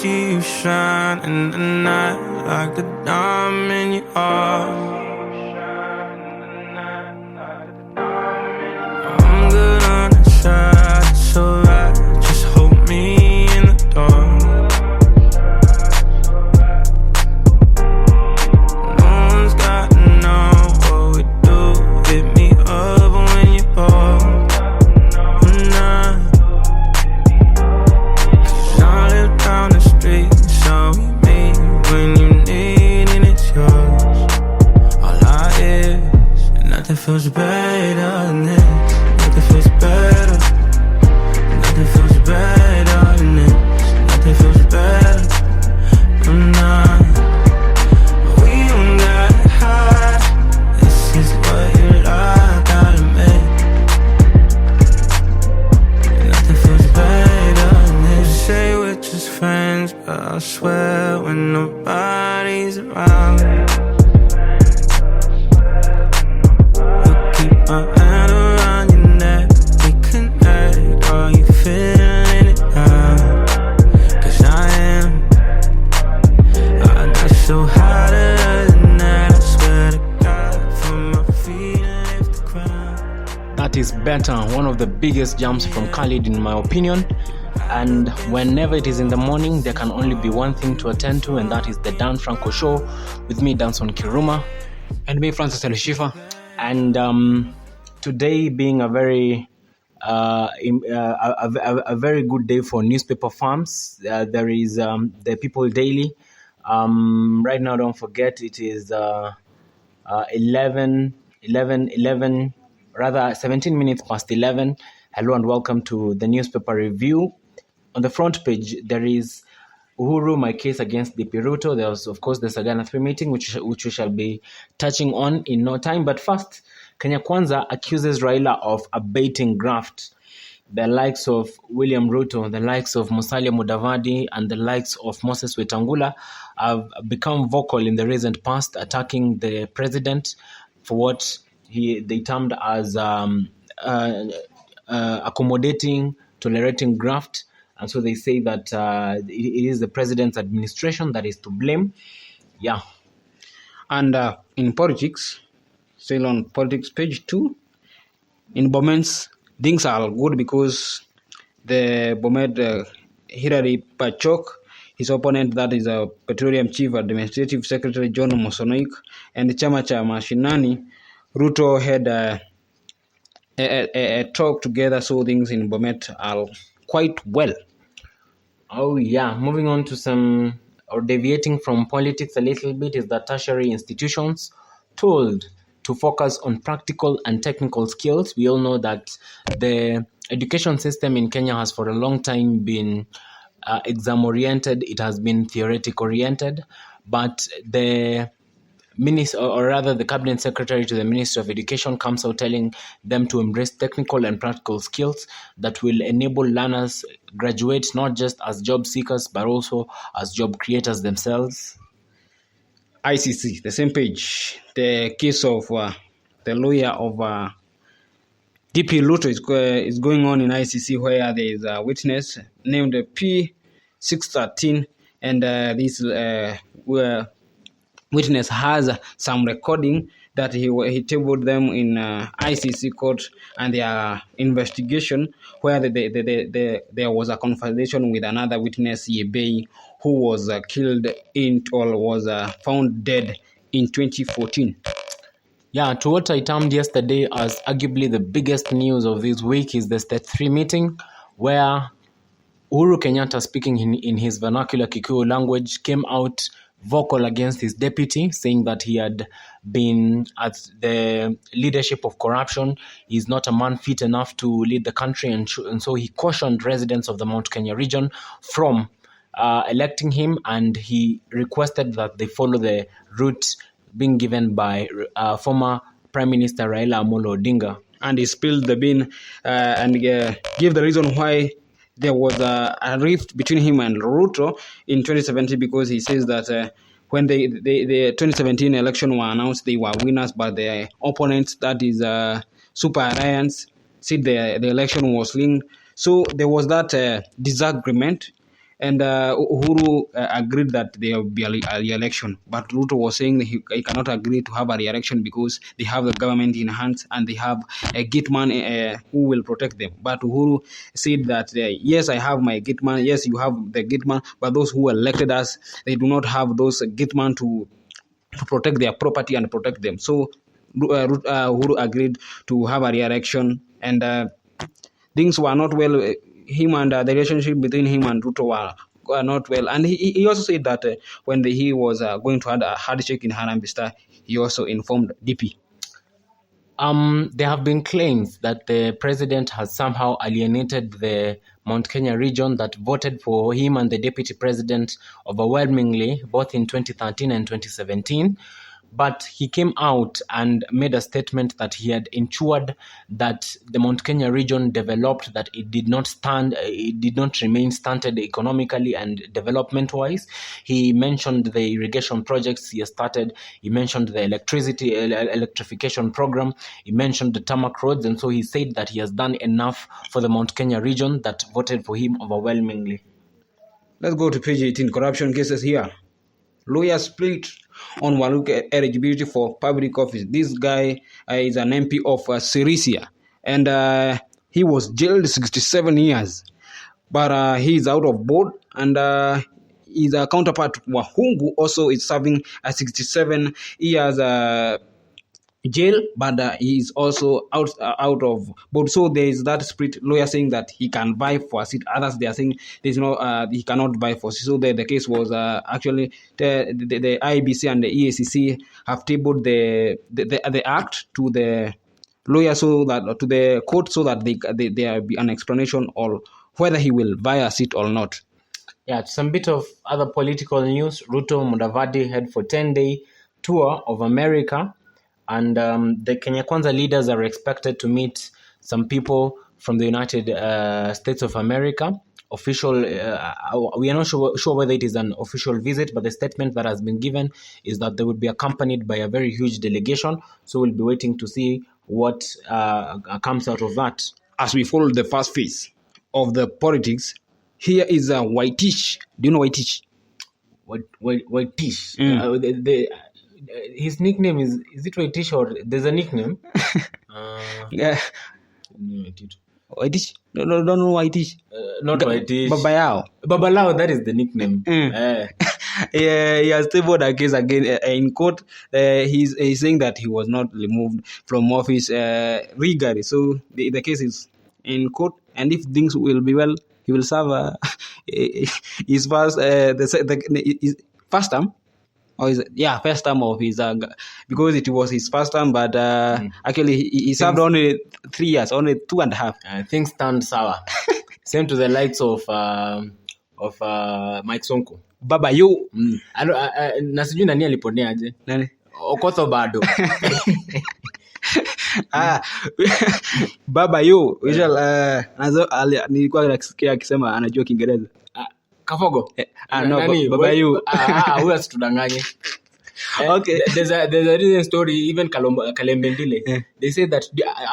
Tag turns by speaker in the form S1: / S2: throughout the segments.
S1: see you shine in the night like a diamond in your heart. I'm good on the side, it's alright. Just hold me in the dark. No one's got to know what we do. Hit me up when you're bored. Down the street, so we meet when you need and it's yours. All I is, and nothing feels better than this. Nothing feels better. Nothing feels better than this. Nothing feels better. I'm not. We don't gotta hide. This is what you like, gotta make. Nothing feels better than this. Say we're just friends, but I swear when nobody's around, you keep my hand around your neck. We connect, are you feeling it now? 'Cause I am. I got so high than that, I swear to God, from my feet lift the ground.
S2: That is better, one of the biggest jumps from Khalid in my opinion. And whenever it is in the morning, there can only be one thing to attend to, and that is the DanFranco Show with me, Danson Kiruma,
S3: and me, Francis Elishifa.
S2: And today being a very good day for newspaper farms. There is the People Daily. Right now, don't forget, it is 17 minutes past 11. Hello and welcome to the newspaper review. On the front page, there is Uhuru, my case against DP Ruto. There's, of course, the Sagana 3 meeting, which we shall be touching on in no time. But first, Kenya Kwanza accuses Raila of abating graft. The likes of William Ruto, the likes of Musalia Mudavadi, and the likes of Moses Wetangula have become vocal in the recent past, attacking the president for what they termed as accommodating, tolerating graft. And so they say that it is the president's administration that is to blame. Yeah.
S3: And in politics, still on politics page 2, in Bomen's, things are good because the Bomed Hilary Pachok, his opponent, that is a Petroleum Chief Administrative Secretary John Mosonoik, and the Chama cha Mashinani, Ruto had a talk together, so things in Bomet are quite well.
S2: Oh yeah, moving on to some, or deviating from politics a little bit, is that tertiary institutions told to focus on practical and technical skills. We all know that the education system in Kenya has for a long time been exam-oriented. It has been theoretic-oriented, but the minister, or rather the cabinet secretary to the Ministry of Education, comes out telling them to embrace technical and practical skills that will enable learners graduate not just as job seekers but also as job creators themselves.
S3: ICC, the same page, the case of the lawyer of DP Ruto is going on in ICC, where there is a witness named P613, and this witness has some recording that he tabled them in ICC court, and their investigation, where there was a conversation with another witness, Yebei, who was killed or was found dead in 2014.
S2: Yeah, to what I termed yesterday as arguably the biggest news of this week is the State 3 meeting, where Uhuru Kenyatta, speaking in his vernacular Kikuyu language, came out vocal against his deputy, saying that he had been at the leadership of corruption. He's not a man fit enough to lead the country, and so he cautioned residents of the Mount Kenya region from electing him, and he requested that they follow the route being given by former Prime Minister Raila Amolo Odinga.
S3: And he spilled the bean and gave the reason why there was a rift between him and Ruto in 2017, because he says that when the 2017 election were announced, they were winners, but their opponents, that is Super Alliance, said the election was linked. So there was that disagreement and Uhuru agreed that there will be a re-election, but Ruto was saying he cannot agree to have a re-election because they have the government in hands and they have a Gitman who will protect them. But Uhuru said that yes, I have my Gitman, yes, you have the Gitman, but those who elected us, they do not have those Gitman to protect their property and protect them. So Uhuru agreed to have a re-election, and things were not well. Him and the relationship between him and Ruto were not well. And he also said that when he was going to have a handshake in Harambee Star, he also informed DP.
S2: There have been claims that the president has somehow alienated the Mount Kenya region that voted for him and the deputy president overwhelmingly, both in 2013 and 2017. But he came out and made a statement that he had ensured that the Mount Kenya region developed, that it did not remain stunted economically and development-wise. He mentioned the irrigation projects he has started. He mentioned the electrification program. He mentioned the tarmac roads. And so he said that he has done enough for the Mount Kenya region that voted for him overwhelmingly.
S3: Let's go to page 18, corruption cases here. Lawyer split on Waluke eligibility for public office. This guy is an MP of Sirisia, and he was jailed 67 years. But he is out of board, and his counterpart Wahungu also is serving a 67 years jail, but he is also out of board. So there is that split. Lawyer saying that he can vie for a seat. Others they are saying there's no he cannot vie for a seat. So the case was actually the IBC and the EACC have tabled the act to the lawyer, so that to the court, so that there be an explanation or whether he will vie a seat or not.
S2: Yeah, some bit of other political news. Ruto Mudavadi head for 10-day tour of America. And the Kenya Kwanza leaders are expected to meet some people from the United States of America. We are not sure whether it is an official visit, but the statement that has been given is that they will be accompanied by a very huge delegation. So we'll be waiting to see what comes out of that.
S3: As we follow the first phase of the politics, here is Waitish. Do you know Waitish?
S2: Waitish. His nickname is it Waitish, or there's a nickname?
S3: Yeah. Waitish? No, don't know Waitish.
S2: Not Waitish.
S3: Babalao,
S2: that is the nickname.
S3: Yeah, he has tabled a case again in court. He's saying that he was not removed from office legally. So the case is in court, and if things will be well, he will serve his first first term. Or first term of his because it was his first term, but actually he served only 3 years, only 2.5.
S2: Things stand sour. Same to the likes of Mike Sonko.
S3: Baba yo.
S2: Na sijui nani aliponeaje.
S3: Nani?
S2: Okoth bado.
S3: Baba yo. Nilikuwa nasikia akisema anajua Kiingereza.
S2: Kafogo?
S3: No, Baba you.
S2: Huyu asitudanganye.
S3: Okay.
S2: There's a recent story, even Kalembe Ndile. They say that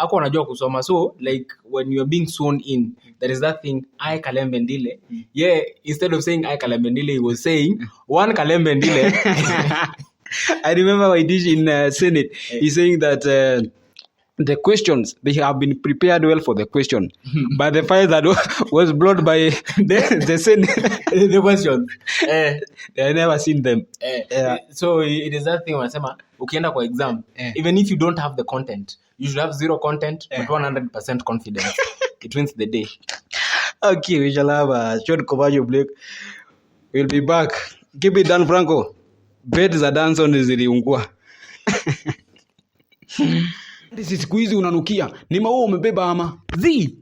S2: ako anajua kusoma. So, like, when you're being sworn in, there is that thing, I Kalembe Ndile. Yeah, instead of saying I Kalembe Ndile, he was saying, one Kalembe Ndile.
S3: I remember Waidish in Senate. He's saying that the questions, they have been prepared well for the question, but the file that was brought by the Senate,
S2: the questions,
S3: I never seen them.
S2: So it is that thing wanasema, ukienda kwa exam, even if you don't have the content, you should have zero content, but 100% confidence. It wins the day.
S3: Okay, we shall have a short commercial break. We'll be back. Keep it DanFranco. Bed za Danson ziliungua. Siku hizi unanukia. Ni maua umebeba ama?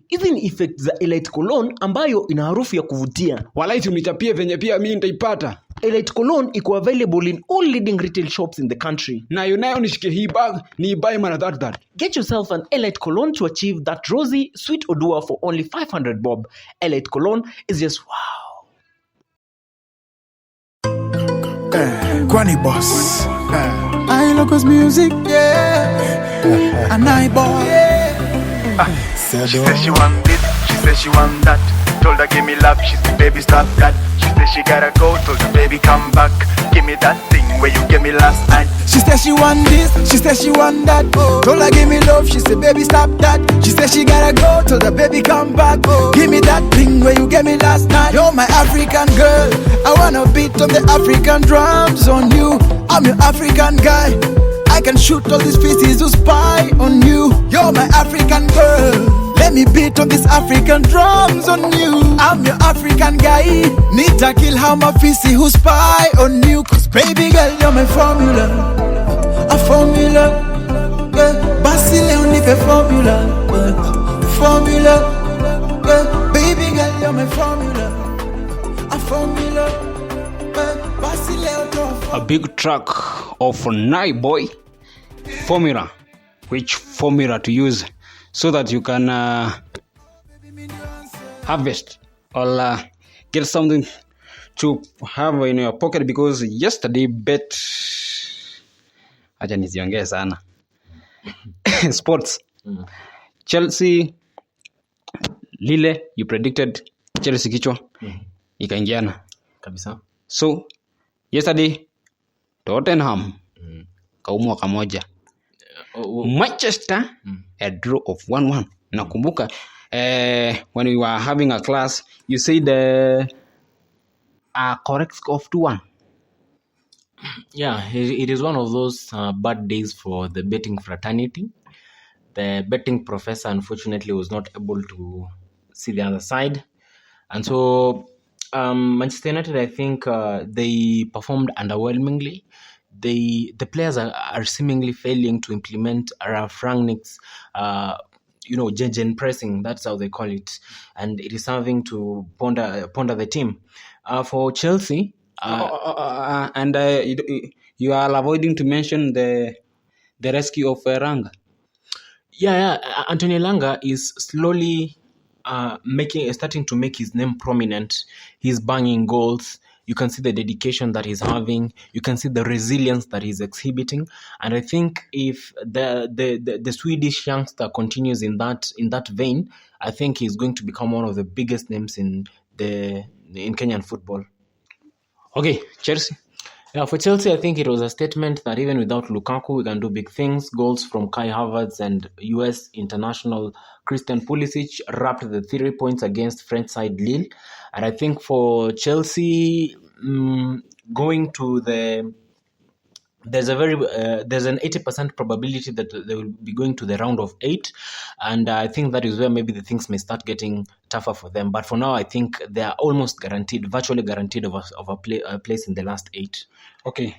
S4: Hizi ni effects za Elite Cologne ambayo ina harufu ya kuvutia.
S3: Walai unichapie venye pia mimi nitaipata.
S4: Elite Cologne iko available in all leading retail shops in the country.
S3: Na yunayo nishike hii bag ni buy mara that.
S4: Get yourself an Elite Cologne to achieve that rosy, sweet odor for only 500 bob. Elite Cologne is just wow.
S5: Granny Boss. I locos music, yeah. And I boy, yeah.
S6: She says she want this, she says she want that.
S5: told her give me love. She said baby stop that. She said she gotta go, told her baby come back. Give me that thing where you gave me last night. She said she want this, she said she want that. Told her give me love, she said baby stop that. She said she gotta go, told her baby come back. Give me that thing where you gave me last night. You're my African girl, I wanna beat on the African drums on you. I'm your African guy, I can shoot all these feces who spy on you. You're my African girl, let me beat on these African drums on you. I'm your African guy, need to kill how my feces who spy on you. Cause baby girl, you're my formula, a formula, yeah. Basile only a formula, formula, yeah. Baby girl, you're my formula, a formula, yeah. Basile only
S3: A big track of Nai Boy formula. Which formula to use so that you can harvest or get something to have in your pocket, because yesterday bet acha nisiongee sana sports Chelsea lile you predicted Chelsea kichwa ikaingiana
S2: kabisa.
S3: So yesterday Tottenham kaumwa kamoja. Manchester a draw of 1-1. Nakumbuka when we were having a class you said a correct score of 2-1.
S2: Yeah, it is one of those bad days for the betting fraternity. The betting professor unfortunately was not able to see the other side, and so Manchester United, I think they performed underwhelmingly. The players are seemingly failing to implement Ralf Rangnick's gen pressing. That's how they call it, and it is something to ponder the team. For Chelsea,
S3: and you are avoiding to mention the rescue of Ranga.
S2: Yeah, Antonio Langa is slowly starting to make his name prominent. He's banging goals. You can see the dedication that he's having. You can see the resilience that he's exhibiting. And I think if the Swedish youngster continues in that vein, I think he's going to become one of the biggest names in Kenyan football.
S3: Okay, Chelsea.
S2: Yeah, for Chelsea, I think it was a statement that even without Lukaku, we can do big things. Goals from Kai Havertz and US international Christian Pulisic wrapped the 3 points against French side Lille. And I think for Chelsea, going to there's an 80% probability that they will be going to the round of 8, and I think that is where maybe the things may start getting tougher for them. But for now, I think they are almost virtually guaranteed of a place in the last 8.
S3: Okay,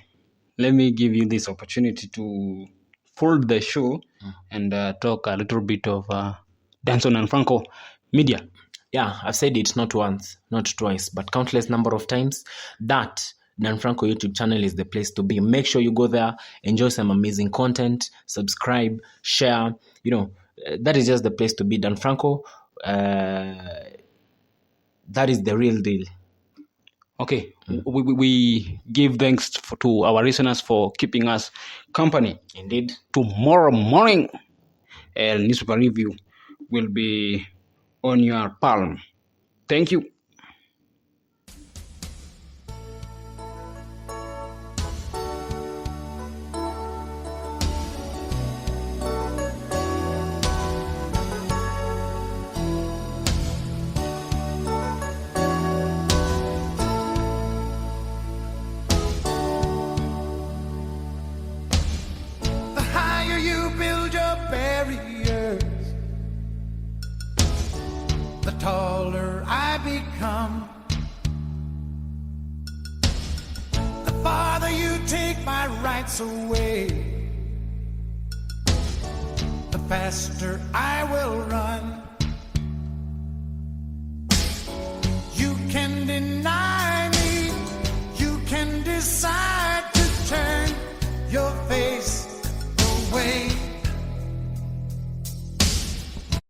S3: let me give you this opportunity to fold the show and talk a little bit of DanFranco Media.
S2: Yeah, I've said it not once, not twice, but countless number of times that DanFranco YouTube channel is the place to be. Make sure you go there, enjoy some amazing content, subscribe, share. That is just the place to be. DanFranco, that is the real deal.
S3: Okay, we give thanks to our listeners for keeping us company.
S2: Indeed.
S3: Tomorrow morning, a newspaper review will be on your palm. Thank you.
S5: The taller I become, the farther you take my rights away, the faster I will run.